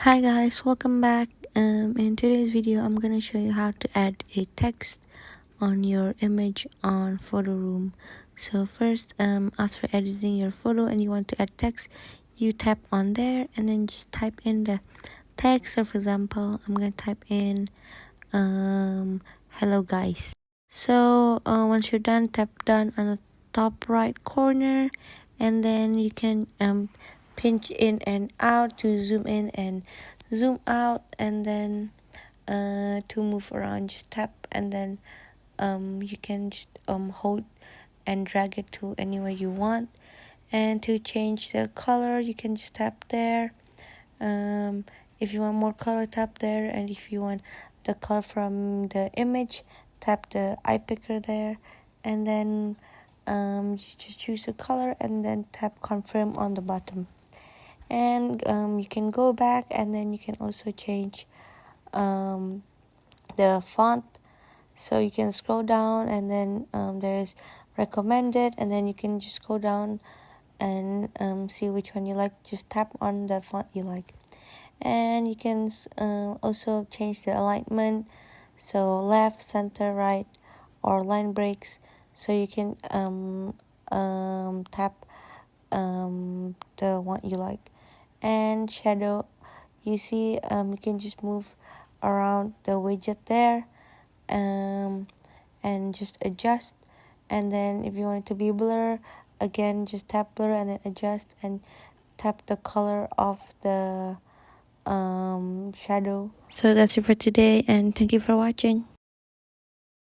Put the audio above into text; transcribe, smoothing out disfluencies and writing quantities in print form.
Hi guys, welcome back. In today's video, I'm gonna show you how to add a text on your image on Photoroom. So first, after editing your photo and you want to add text, you tap on there and then just type in the text. So for example, I'm gonna type in hello guys. So once you're done, tap done on the top right corner, and then you can pinch in and out to zoom in and zoom out, and then to move around, just tap, and then you can just hold and drag it to anywhere you want. And to change the color, you can just tap there. If you want more color, tap there, and if you want the color from the image, tap the eye picker there, and then you just choose the color and then tap confirm on the bottom. And you can go back, and then you can also change the font. So you can scroll down, and then there is recommended, and then you can just go down and see which one you like. Just tap on the font you like. And you can also change the alignment, so left, center, right, or line breaks. So you can tap the one you like. And shadow, you see, you can just move around the widget there and just adjust. And then if you want it to be blur, again just tap blur and then adjust and tap the color of the shadow. So that's it for today, and thank you for watching.